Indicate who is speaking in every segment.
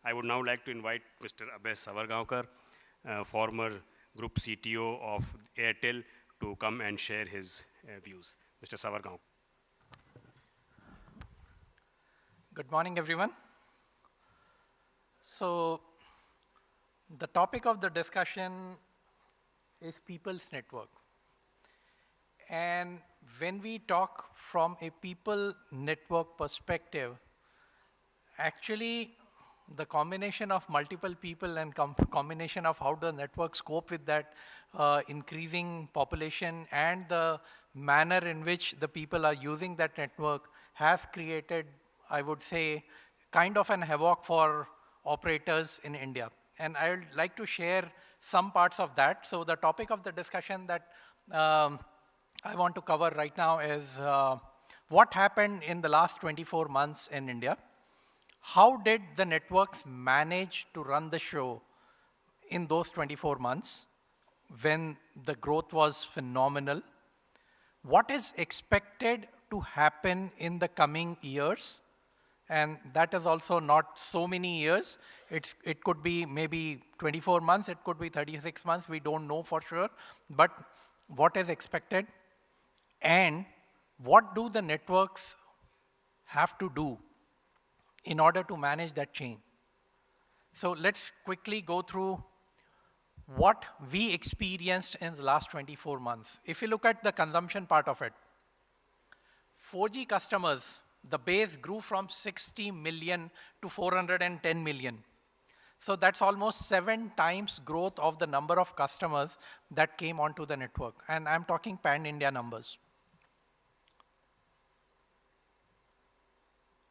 Speaker 1: I would now like to invite Mr. Abhay Savargaonkar, former Group CTO of Airtel, to come and share his views. Mr. Savargaonkar.
Speaker 2: Good morning, everyone. So, the topic of the discussion is people's network. And when we talk from a people network perspective, actually, the combination of multiple people and combination of how the networks cope with that increasing population and the manner in which the people are using that network has created, I would say, kind of an havoc for operators in India. And I would like to share some parts of that. So the topic of the discussion that I want to cover right now is what happened in the last 24 months in India. How did the networks manage to run the show in those 24 months when the growth was phenomenal? What is expected to happen in the coming years? And that is also not so many years. It could be maybe 24 months, it could be 36 months, we don't know for sure. But what is expected? And what do the networks have to do in order to manage that chain? So let's quickly go through what we experienced in the last 24 months. If you look at the consumption part of it, 4G customers, the base grew from 60 million to 410 million. So that's almost 7 times growth of the number of customers that came onto the network. And I'm talking pan-India numbers.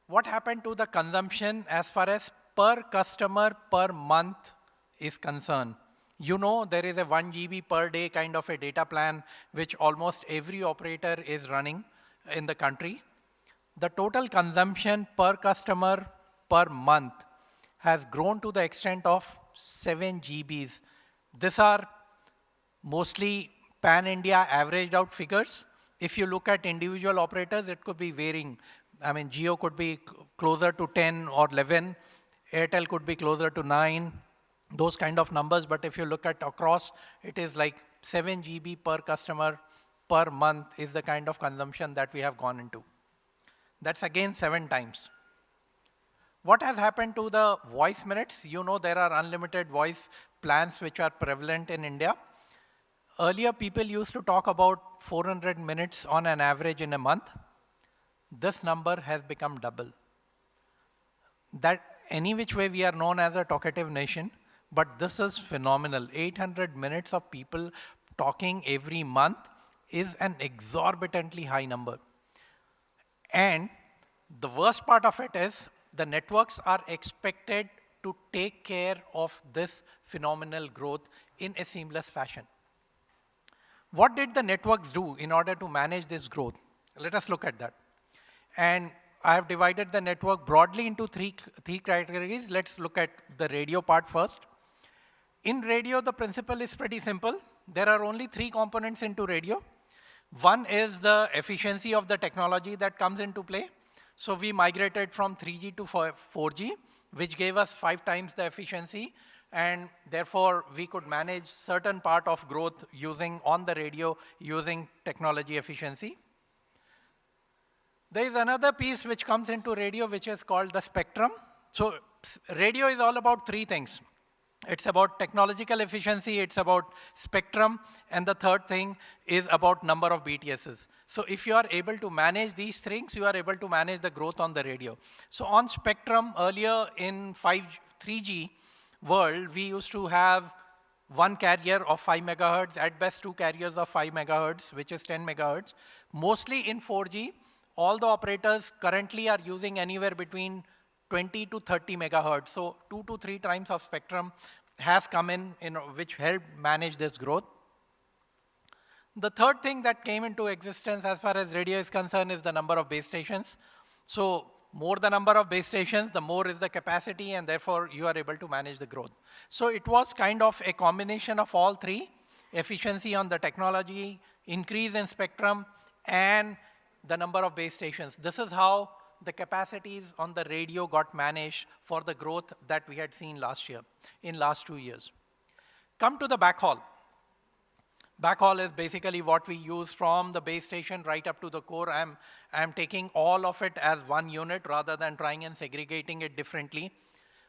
Speaker 2: What happened to the consumption as far as per customer per month is concerned? You know there is a 1 GB per day kind of a data plan which almost every operator is running in the country. The total consumption per customer per month has grown to the extent of 7 GBs. These are mostly pan-India averaged out figures. If you look at individual operators, it could be varying. I mean, Jio could be closer to 10 or 11. Airtel could be closer to 9, those kind of numbers. But if you look at across, it is like 7 GB per customer per month is the kind of consumption that we have gone into. That's again 7 times. What has happened to the voice minutes? You know there are unlimited voice plans which are prevalent in India. Earlier, people used to talk about 400 minutes on an average in a month. This number has become double. That any which way we are known as a talkative nation, but this is phenomenal. 800 minutes of people talking every month is an exorbitantly high number. And the worst part of it is the networks are expected to take care of this phenomenal growth in a seamless fashion. What did the networks do in order to manage this growth? Let us look at that. And I have divided the network broadly into three categories. Let's look at the radio part first. In radio, the principle is pretty simple. There are only 3 components into radio. One is the efficiency of the technology that comes into play. So we migrated from 3G to 4G, which gave us 5 times the efficiency. And therefore, we could manage certain part of growth using on the radio, using technology efficiency. There is another piece which comes into radio, which is called the spectrum. So radio is all about 3 things. It's about technological efficiency, it's about spectrum, and the third thing is about number of BTSs. So if you are able to manage these things, you are able to manage the growth on the radio. So on spectrum, earlier in 3G world, we used to have 1 carrier of 5 megahertz, at best 2 carriers of 5 megahertz, which is 10 megahertz. Mostly in 4G, all the operators currently are using anywhere between 20 to 30 megahertz. So 2 to 3 times of spectrum has come in, which helped manage this growth. The third thing that came into existence as far as radio is concerned is the number of base stations. So more the number of base stations, the more is the capacity, and therefore you are able to manage the growth. So it was kind of a combination of all 3, efficiency on the technology, increase in spectrum, and the number of base stations. This is how the capacities on the radio got managed for the growth that we had seen last year, in last 2 years. Come to the backhaul. Backhaul is basically what we use from the base station right up to the core. I'm taking all of it as one unit rather than trying and segregating it differently.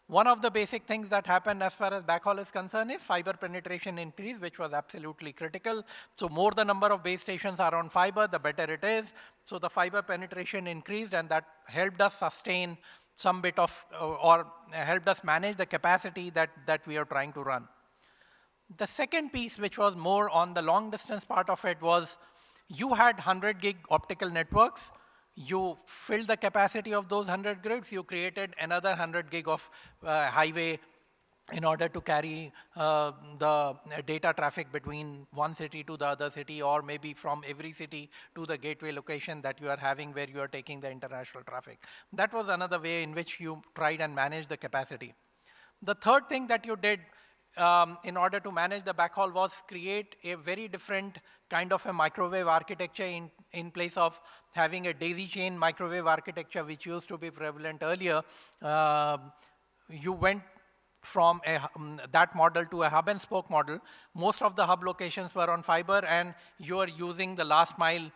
Speaker 2: One of the basic things that happened as far as backhaul is concerned is fiber penetration increase, which was absolutely critical. So more the number of base stations are on fiber, the better it is. So the fiber penetration increased, and that helped us sustain some bit of, or helped us manage the capacity that we are trying to run. The second piece, which was more on the long distance part of it, was you had 100 gig optical networks. You filled the capacity of those 100 grids. You created another 100 gig of highway in order to carry the data traffic between one city to the other city, or maybe from every city to the gateway location that you are having where you are taking the international traffic. That was another way in which you tried and managed the capacity. The third thing that you did in order to manage the backhaul was create a very different kind of a microwave architecture in place of having a daisy chain microwave architecture, which used to be prevalent earlier. You went from that model to a hub and spoke model. Most of the hub locations were on fiber, and you are using the last mile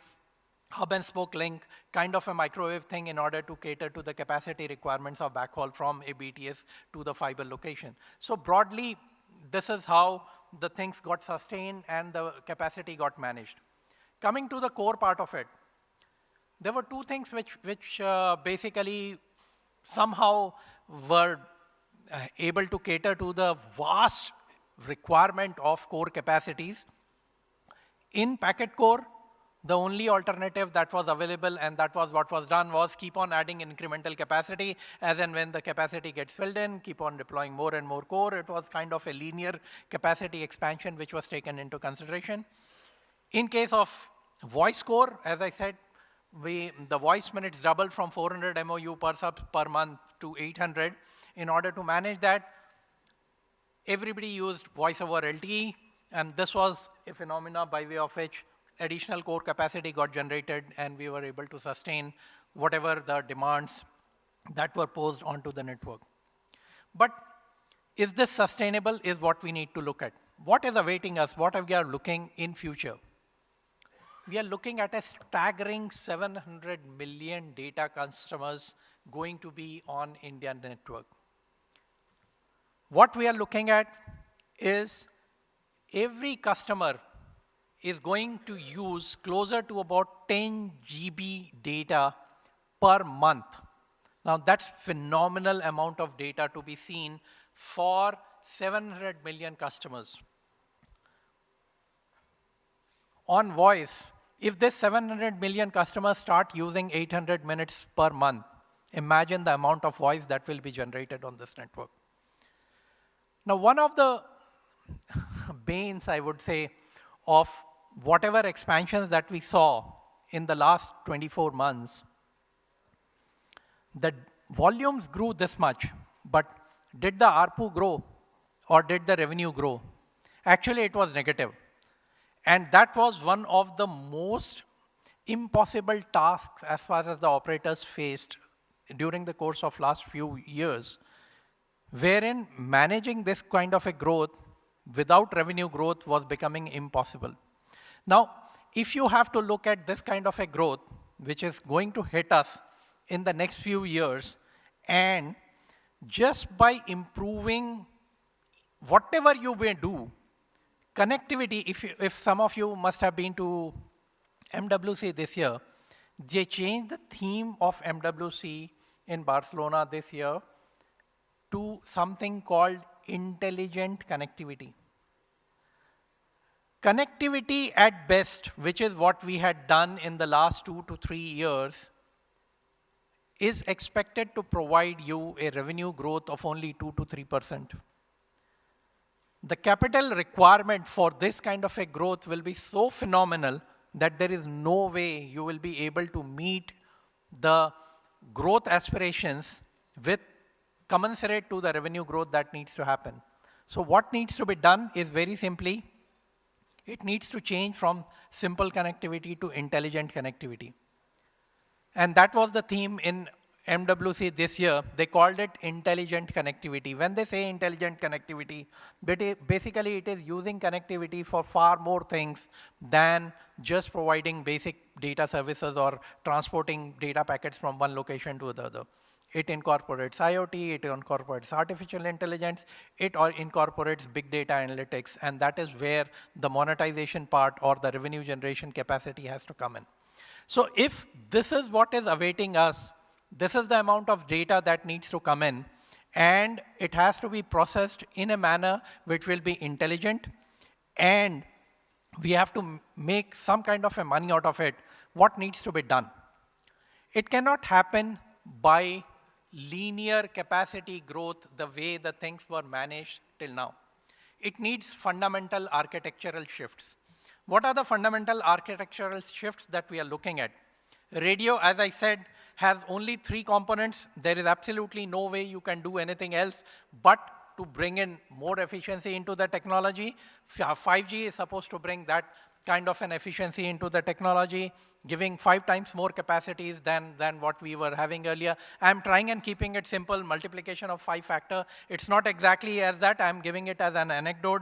Speaker 2: hub and spoke link, kind of a microwave thing in order to cater to the capacity requirements of backhaul from a BTS to the fiber location. So broadly, this is how the things got sustained and the capacity got managed. Coming to the core part of it, there were two things which basically somehow were able to cater to the vast requirement of core capacities. In packet core, the only alternative that was available, and that was what was done, was keep on adding incremental capacity as and when the capacity gets filled in, keep on deploying more and more core. It was kind of a linear capacity expansion which was taken into consideration. In case of voice core, as I said, the voice minutes doubled from 400 MOU per sub per month to 800. In order to manage that, everybody used voice over LTE, and this was a phenomena by way of which additional core capacity got generated, and we were able to sustain whatever the demands that were posed onto the network. But is this sustainable is what we need to look at. What is awaiting us? What are we looking in future? We are looking at a staggering 700 million data customers going to be on Indian network. What we are looking at is every customer is going to use closer to about 10 GB data per month. Now that's phenomenal amount of data to be seen for 700 million customers. On voice, if this 700 million customers start using 800 minutes per month, imagine the amount of voice that will be generated on this network. Now, one of the banes, I would say, of whatever expansions that we saw in the last 24 months, the volumes grew this much, but did the ARPU grow or did the revenue grow? Actually, it was negative. And that was one of the most impossible tasks as far as the operators faced during the course of last few years, wherein managing this kind of a growth without revenue growth was becoming impossible. Now, if you have to look at this kind of a growth, which is going to hit us in the next few years, and just by improving whatever you may do, connectivity, if some of you must have been to MWC this year, they changed the theme of MWC in Barcelona this year to something called intelligent connectivity. Connectivity at best, which is what we had done in the last 2 to 3 years, is expected to provide you a revenue growth of only 2 to 3%. The capital requirement for this kind of a growth will be so phenomenal that there is no way you will be able to meet the growth aspirations with commensurate to the revenue growth that needs to happen. So what needs to be done is very simply, it needs to change from simple connectivity to intelligent connectivity. And that was the theme in MWC this year, they called it intelligent connectivity. When they say intelligent connectivity, basically it is using connectivity for far more things than just providing basic data services or transporting data packets from one location to the other. It incorporates IoT, it incorporates artificial intelligence, it incorporates big data analytics, and that is where the monetization part or the revenue generation capacity has to come in. So if this is what is awaiting us, this is the amount of data that needs to come in, and it has to be processed in a manner which will be intelligent, and we have to make some kind of a money out of it. What needs to be done? It cannot happen by linear capacity growth the way the things were managed till now. It needs fundamental architectural shifts. What are the fundamental architectural shifts that we are looking at? Radio, as I said, has only 3 components. There is absolutely no way you can do anything else but to bring in more efficiency into the technology. 5G is supposed to bring that kind of an efficiency into the technology, giving 5 times more capacities than what we were having earlier. I'm trying and keeping it simple, multiplication of 5 factor. It's not exactly as that, I'm giving it as an anecdote.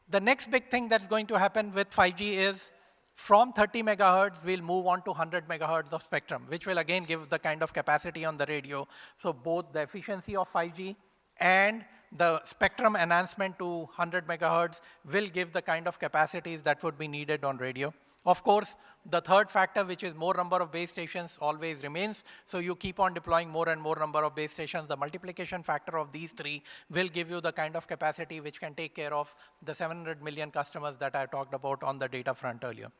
Speaker 2: The next big thing that's going to happen with 5G is from 30 megahertz, we'll move on to 100 megahertz of spectrum, which will again give the kind of capacity on the radio. So both the efficiency of 5G and the spectrum enhancement to 100 megahertz will give the kind of capacities that would be needed on radio. Of course, the third factor, which is more number of base stations, always remains. So you keep on deploying more and more number of base stations. The multiplication factor of these 3 will give you the kind of capacity which can take care of the 700 million customers that I talked about on the data front earlier.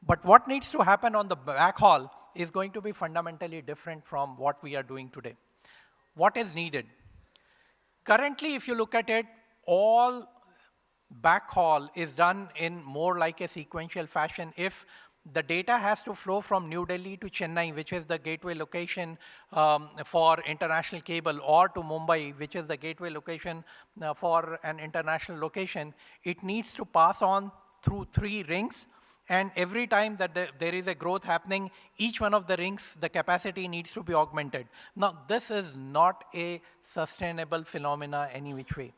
Speaker 2: But what needs to happen on the backhaul is going to be fundamentally different from what we are doing today. What is needed? Currently, if you look at it, all backhaul is done in more like a sequential fashion. If the data has to flow from New Delhi to Chennai, which is the gateway location for international cable, or to Mumbai, which is the gateway location for an international location, it needs to pass on through 3 rings. And every time that there is a growth happening, each one of the rings, the capacity needs to be augmented. Now, this is not a sustainable phenomena any which way.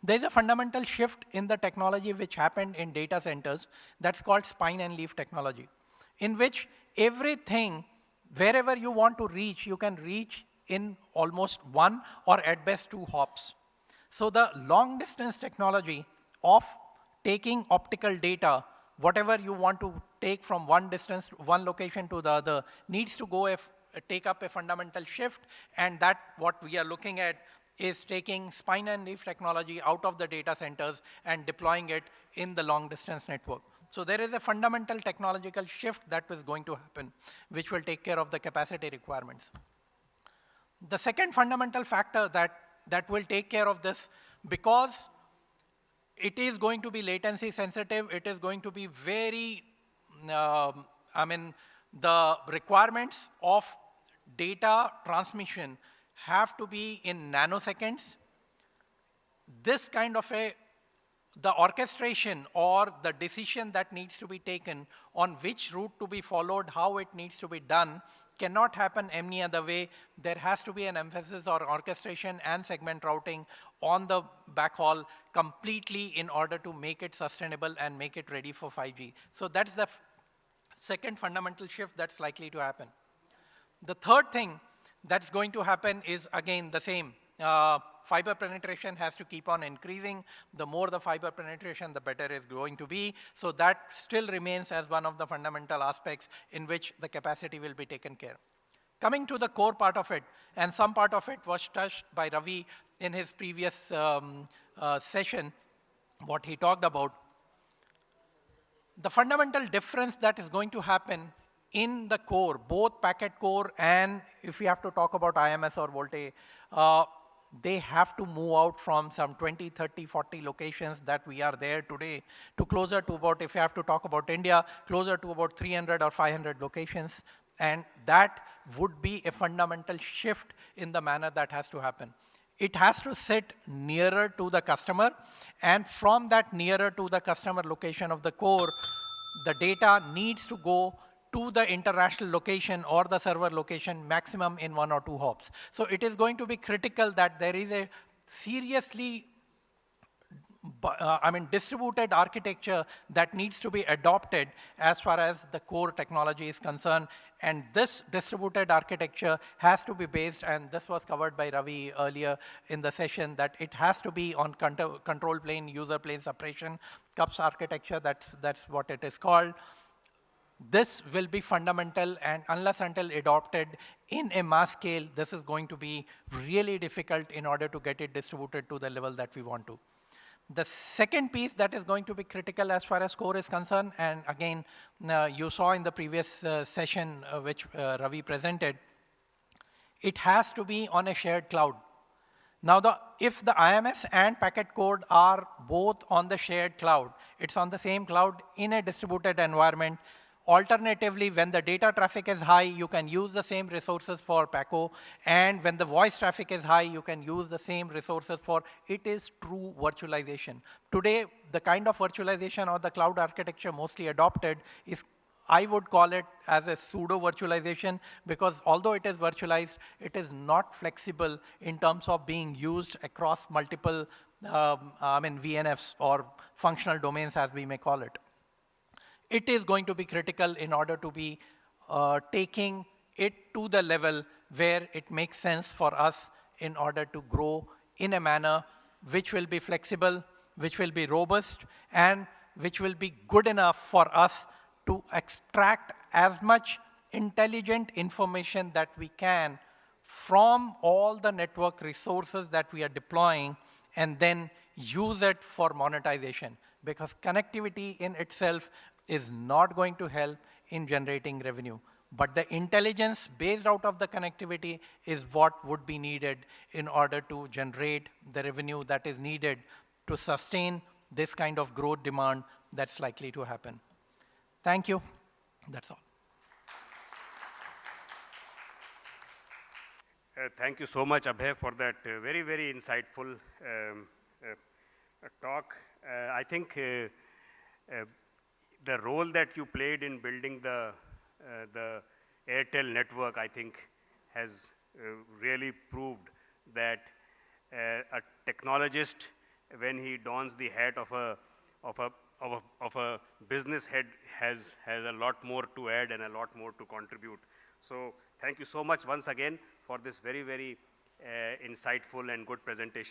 Speaker 2: There's a fundamental shift in the technology which happened in data centers that's called spine and leaf technology, in which everything, wherever you want to reach, you can reach in almost 1 or at best 2 hops. So the long distance technology of taking optical data, whatever you want to take from one location to the other, needs to take up a fundamental shift, and that what we are looking at is taking spine and leaf technology out of the data centers and deploying it in the long distance network. So there is a fundamental technological shift that is going to happen, which will take care of the capacity requirements. The second fundamental factor that will take care of this, because it is going to be latency sensitive, it is going to be very, the requirements of data transmission have to be in nanoseconds. This kind of the orchestration or the decision that needs to be taken on which route to be followed, how it needs to be done, cannot happen any other way. There has to be an emphasis on orchestration and segment routing on the backhaul completely in order to make it sustainable and make it ready for 5G. So that's the second fundamental shift that's likely to happen. The third thing that's going to happen is, again, the same. Fiber penetration has to keep on increasing. The more the fiber penetration, the better it's going to be. So that still remains as one of the fundamental aspects in which the capacity will be taken care. Coming to the core part of it, and some part of it was touched by Ravi in his previous session, what he talked about. The fundamental difference that is going to happen in the core, both packet core and if we have to talk about IMS or VoLTE, they have to move out from some 20, 30, 40 locations that we are there today to closer to about, if you have to talk about India, closer to about 300 or 500 locations. And that would be a fundamental shift in the manner that has to happen. It has to sit nearer to the customer, and from that nearer to the customer location of the core, the data needs to go to the international location or the server location maximum in 1 or 2 hops. So it is going to be critical that there is a seriously distributed architecture that needs to be adopted as far as the core technology is concerned. And this distributed architecture has to be based, and this was covered by Ravi earlier in the session, that it has to be on control plane, user plane separation, CUPS architecture, that's what it is called. This will be fundamental, and unless until adopted in a mass scale, this is going to be really difficult in order to get it distributed to the level that we want to. The second piece that is going to be critical as far as core is concerned, and again, you saw in the previous session which Ravi presented, it has to be on a shared cloud. Now, if the IMS and packet code are both on the shared cloud, it's on the same cloud in a distributed environment. Alternatively, when the data traffic is high, you can use the same resources for PACO, and when the voice traffic is high, you can use the same resources for, it is true virtualization. Today, the kind of virtualization or the cloud architecture mostly adopted is, I would call it as a pseudo virtualization, because although it is virtualized, it is not flexible in terms of being used across multiple VNFs or functional domains, as we may call it. It is going to be critical in order to be taking it to the level where it makes sense for us in order to grow in a manner which will be flexible, which will be robust, and which will be good enough for us to extract as much intelligent information that we can from all the network resources that we are deploying, and then use it for monetization. Because connectivity in itself is not going to help in generating revenue. But the intelligence based out of the connectivity is what would be needed in order to generate the revenue that is needed to sustain this kind of growth demand that's likely to happen. Thank you. That's all.
Speaker 1: Thank you so much, Abhay, for that very, very insightful talk. I think the role that you played in building the Airtel network, I think, has really proved that a technologist, when he dons the hat of a business head, has a lot more to add and a lot more to contribute. So thank you so much once again for this very, very insightful and good presentation.